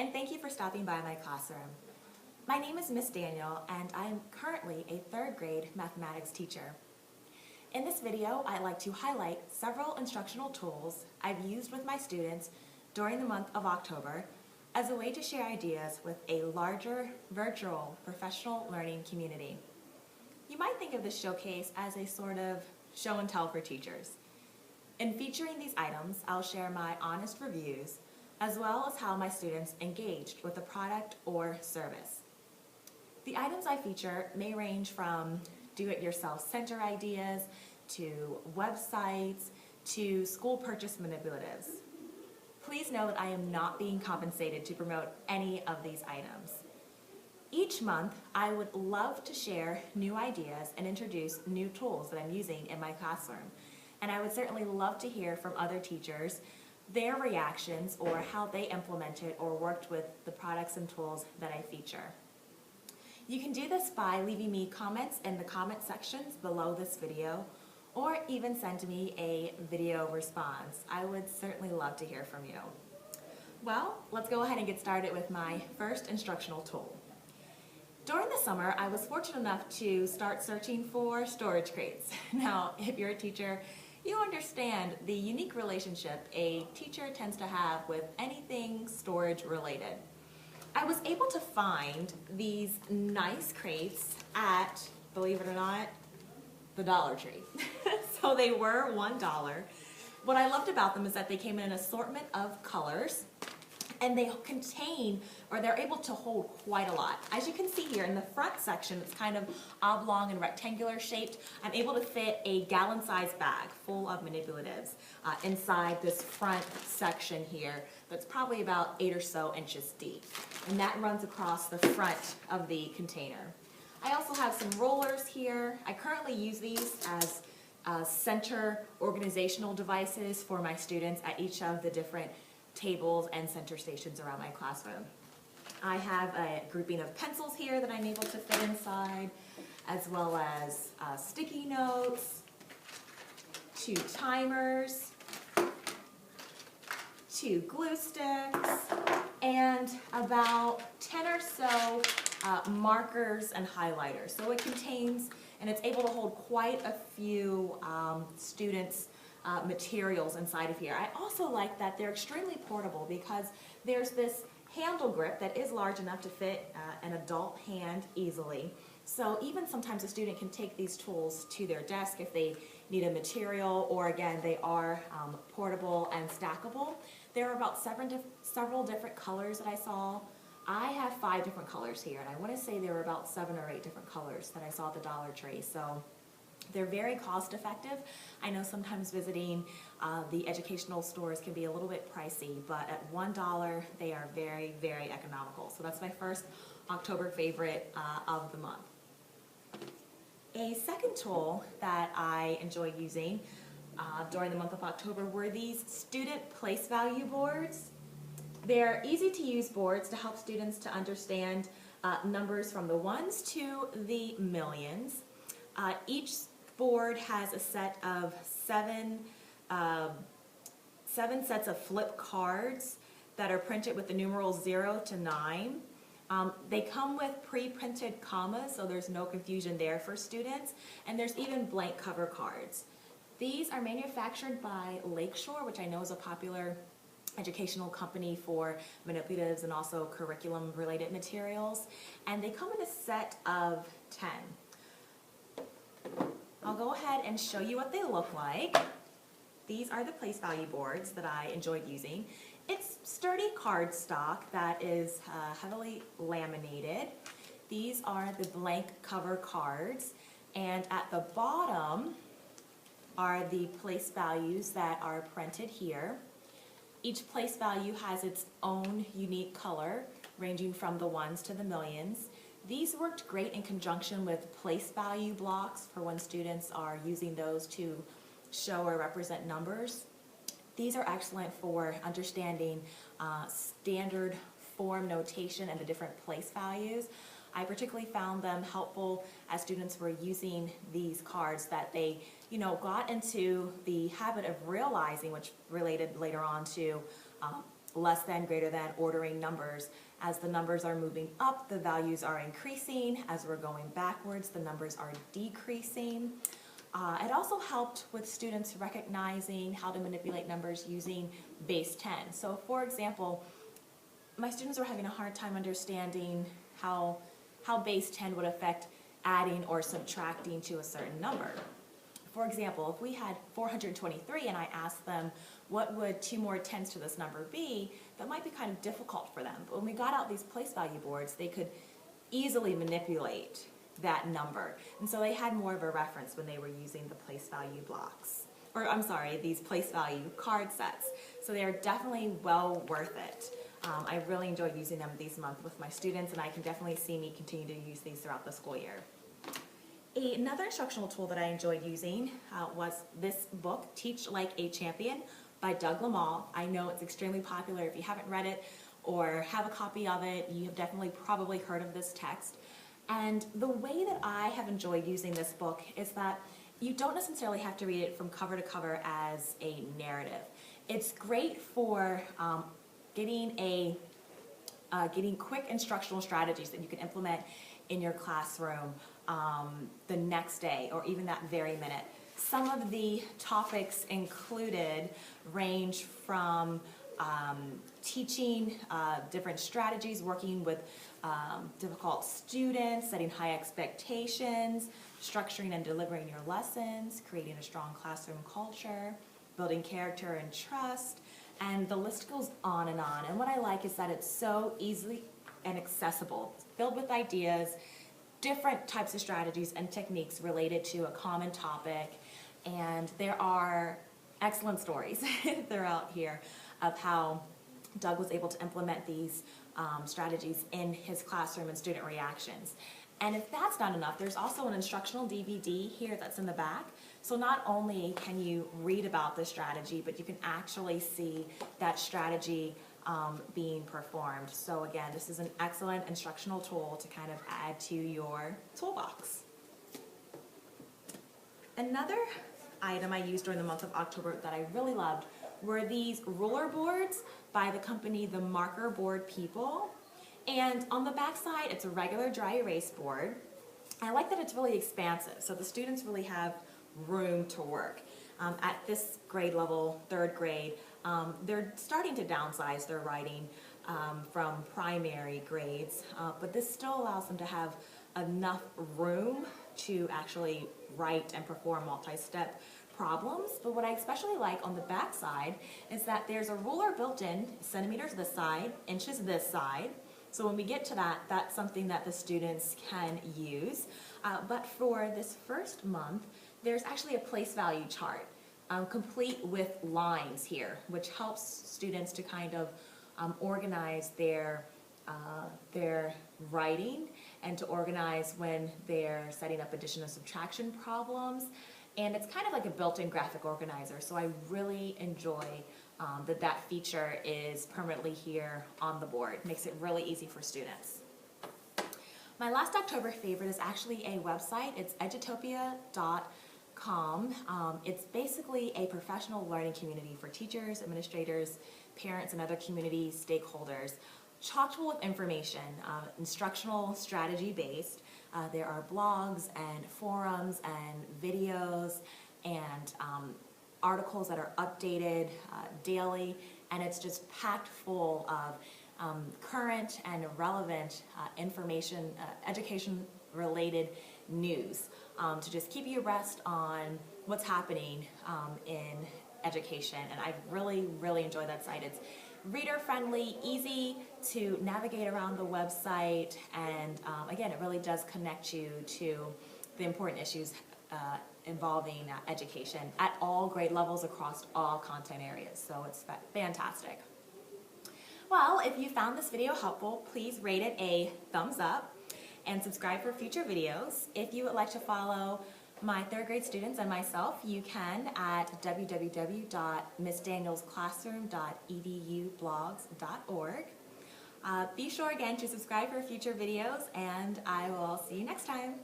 and thank you for stopping by my classroom. My name is Miss Daniel, and I am currently a third grade mathematics teacher. In this video, I'd like to highlight several instructional tools I've used with my students during the month of October as a way to share ideas with a larger virtual professional learning community. You might think of this showcase as a sort of show and tell for teachers. In featuring these items, I'll share my honest reviews as well as how my students engaged with the product or service. The items I feature may range from do-it-yourself center ideas to websites to school purchase manipulatives. Please know that I am not being compensated to promote any of these items. Each month, I would love to share new ideas and introduce new tools that I'm using in my classroom. And I would certainly love to hear from other teachers their reactions or how they implemented or worked with the products and tools that I feature. You can do this by leaving me comments in the comment sections below this video, or even send me a video response. I would certainly love to hear from you. Well, let's go ahead and get started with my first instructional tool. During the summer, I was fortunate enough to start searching for storage crates. Now, if you're a teacher, you understand the unique relationship a teacher tends to have with anything storage related. I was able to find these nice crates at, believe it or not, the Dollar Tree. So they were $1. What I loved about them is that they came in an assortment of colors, and they contain, or they're able to hold quite a lot. As you can see here in the front section, it's kind of oblong and rectangular shaped. I'm able to fit a gallon-sized bag full of manipulatives inside this front section here that's probably about 8 or so inches deep. And that runs across the front of the container. I also have some rollers here. I currently use these as center organizational devices for my students at each of the different tables and center stations around my classroom. I have a grouping of pencils here that I'm able to fit inside, as well as sticky notes, 2 timers, 2 glue sticks, and about 10 or so markers and highlighters. So it contains, and it's able to hold quite a few students' materials inside of here. I also like that they're extremely portable because there's this handle grip that is large enough to fit an adult hand easily. So even sometimes a student can take these tools to their desk if they need a material, or again, they are portable and stackable. There are about several different colors that I saw. I have 5 different colors here, and I want to say there were about 7 or 8 different colors that I saw at the Dollar Tree. So they're very cost effective. I know sometimes visiting the educational stores can be a little bit pricey, but at $1 they are very, very economical. So that's my first October favorite of the month. A second tool that I enjoy using during the month of October were these student place value boards. They're easy to use boards to help students to understand numbers from the ones to the millions. Each board has a set of 7 sets of flip cards that are printed with the numerals 0 to 9. They come with pre-printed commas, so there's no confusion there for students, and there's even blank cover cards. These are manufactured by Lakeshore, which I know is a popular educational company for manipulatives and also curriculum-related materials, and they come in a set of 10. I'll go ahead and show you what they look like. These are the place value boards that I enjoyed using. It's sturdy cardstock that is heavily laminated. These are the blank cover cards, and at the bottom are the place values that are printed here. Each place value has its own unique color, ranging from the ones to the millions. These worked great in conjunction with place value blocks for when students are using those to show or represent numbers. These are excellent for understanding standard form notation and the different place values. I particularly found them helpful as students were using these cards, that they, got into the habit of realizing, which related later on to less than, greater than, ordering numbers. As the numbers are moving up, the values are increasing. As we're going backwards, the numbers are decreasing. It also helped with students recognizing how to manipulate numbers using base 10. So for example, my students were having a hard time understanding how base 10 would affect adding or subtracting to a certain number. For example, if we had 423 and I asked them, what would 2 more tens to this number be, that might be kind of difficult for them. But when we got out these place value boards, they could easily manipulate that number. And so they had more of a reference when they were using the place value blocks. Or I'm sorry, these place value card sets. So they are definitely well worth it. I really enjoyed using them this month with my students, and I can definitely see me continue to use these throughout the school year. Another instructional tool that I enjoyed using was this book, Teach Like a Champion by Doug Lamall. I know it's extremely popular. If you haven't read it or have a copy of it, you have definitely probably heard of this text. And the way that I have enjoyed using this book is that you don't necessarily have to read it from cover to cover as a narrative. It's great for getting quick instructional strategies that you can implement in your classroom the next day or even that very minute. Some of the topics included range from teaching different strategies, working with difficult students, setting high expectations, structuring and delivering your lessons, creating a strong classroom culture, building character and trust, and the list goes on and on. And what I like is that it's so easily and accessible, filled with ideas, different types of strategies and techniques related to a common topic. And there are excellent stories throughout here of how Doug was able to implement these strategies in his classroom and student reactions. And if that's not enough, there's also an instructional DVD here that's in the back. So not only can you read about the strategy, but you can actually see that strategy being performed. So again, this is an excellent instructional tool to kind of add to your toolbox. Another item I used during the month of October that I really loved were these ruler boards by the company The Marker Board People. And on the back side, it's a regular dry erase board. I like that it's really expansive, so the students really have room to work. At this grade level, 3rd grade, they're starting to downsize their writing from primary grades, but this still allows them to have enough room to actually write and perform multi-step problems. But what I especially like on the back side is that there's a ruler built in, centimeters this side, inches this side. So when we get to that, that's something that the students can use. But for this first month, there's actually a place value chart, complete with lines here, which helps students to kind of organize their writing and to organize when they're setting up addition and subtraction problems. And it's kind of like a built-in graphic organizer, so I really enjoy that feature is permanently here on the board. It makes it really easy for students. My last October favorite is actually a website. It's edutopia.com. It's basically a professional learning community for teachers, administrators, parents, and other community stakeholders, chock full of information, instructional strategy based. There are blogs and forums and videos and articles that are updated daily, and it's just packed full of current and relevant information, education-related news to just keep you abreast on what's happening in education. And I really, really enjoy that site. It's reader-friendly, easy to navigate around the website, and again, it really does connect you to the important issues involving education at all grade levels across all content areas. So it's fantastic. Well, if you found this video helpful, please rate it a thumbs up and subscribe for future videos. If you would like to follow my 3rd grade students and myself, you can at www.missdanielsclassroom.edublogs.org. Be sure again to subscribe for future videos, and I will see you next time.